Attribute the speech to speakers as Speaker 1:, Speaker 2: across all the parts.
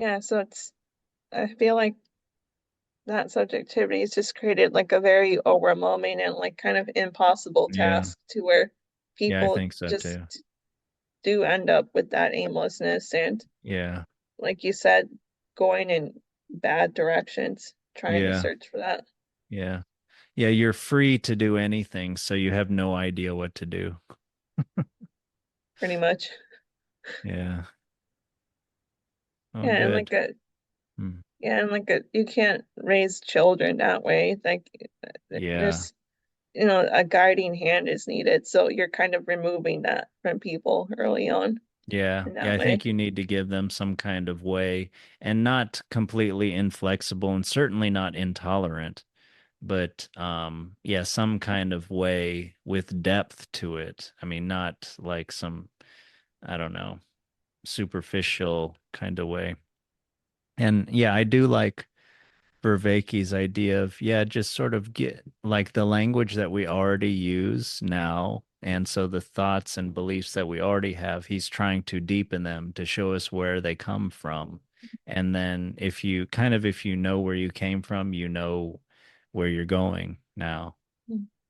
Speaker 1: Yeah, so I feel like that subjectivity has just created like a very overwhelming and like kind of impossible
Speaker 2: Yeah.
Speaker 1: task to where
Speaker 2: Yeah, I
Speaker 1: people
Speaker 2: think so
Speaker 1: just
Speaker 2: too.
Speaker 1: do end up with that aimlessness and,
Speaker 2: Yeah.
Speaker 1: like you said, going in bad directions, trying to
Speaker 2: Yeah.
Speaker 1: search for that,
Speaker 2: Yeah. Yeah, you're free to do anything, so you have no idea what to do.
Speaker 1: pretty much.
Speaker 2: Yeah. Oh,
Speaker 1: Yeah, and
Speaker 2: good.
Speaker 1: like a
Speaker 2: Hmm.
Speaker 1: yeah, and like a you can't raise children that way. Like
Speaker 2: Yeah.
Speaker 1: there's a guiding hand is needed. So you're kind of removing that from people early on
Speaker 2: Yeah.
Speaker 1: in
Speaker 2: Yeah,
Speaker 1: that
Speaker 2: I
Speaker 1: way.
Speaker 2: think you need to give them some kind of way and not completely inflexible and certainly not intolerant, but yeah, some kind of way with depth to it. I mean, not like some, I don't know, superficial kind of way. And yeah, I do like Vervaeke's idea of, yeah, just sort of get like the language that we already use now. And so the thoughts and beliefs that we already have, he's trying to deepen them to show us where they come from. And then if you know where you came from, you know where you're going now.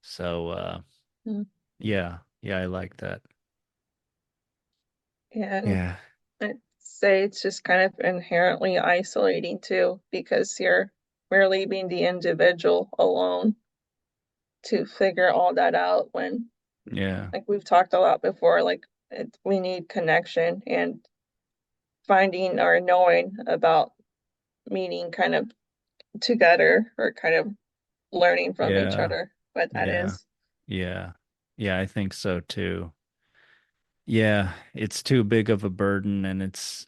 Speaker 2: So,
Speaker 1: Mm-hmm.
Speaker 2: yeah, yeah, I like that.
Speaker 1: Yeah, and
Speaker 2: Yeah,
Speaker 1: I'd say it's just kind of inherently isolating too, because we're leaving the individual alone to figure all that out when,
Speaker 2: yeah,
Speaker 1: like we've talked a lot before, like we need connection and finding or knowing about meaning kind of together or kind of learning from each
Speaker 2: yeah,
Speaker 1: other what that
Speaker 2: yeah,
Speaker 1: is.
Speaker 2: yeah, yeah, I think so too. Yeah, it's too big of a burden and it's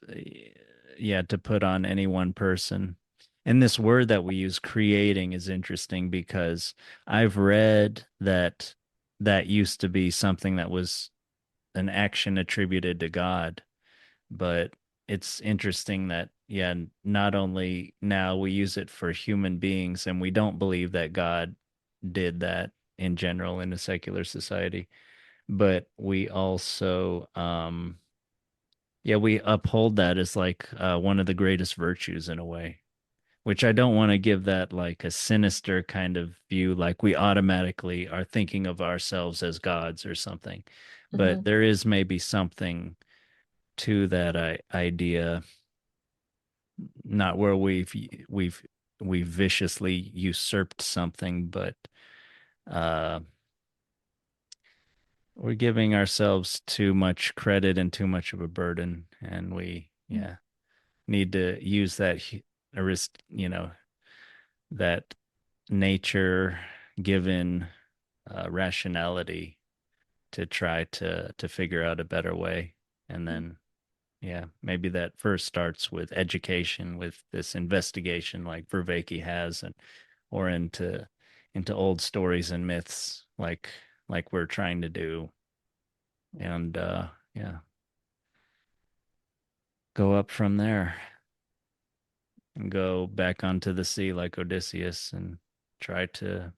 Speaker 2: yeah, to put on any one person. And this word that we use, creating, is interesting because I've read that that used to be something that was an action attributed to God, but it's interesting that yeah, not only now we use it for human beings and we don't believe that God did that in general in a secular society, but we also yeah, we uphold that as like one of the greatest virtues in a way, which I don't want to give that like a sinister kind of view, like we automatically are thinking of ourselves as gods or something. But
Speaker 1: Hmm.
Speaker 2: there is maybe something to that idea, not where we've we've viciously usurped something, but uh, we're giving ourselves too much credit and too much of a burden, and we yeah need to use that you know, that nature given rationality to try to figure out a better way. And then yeah, maybe that first starts with education, with this investigation like Vervaeke has, and or into old stories and myths like we're trying to do. And yeah, go up from there and go back onto the sea like Odysseus and try to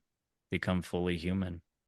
Speaker 2: become fully human.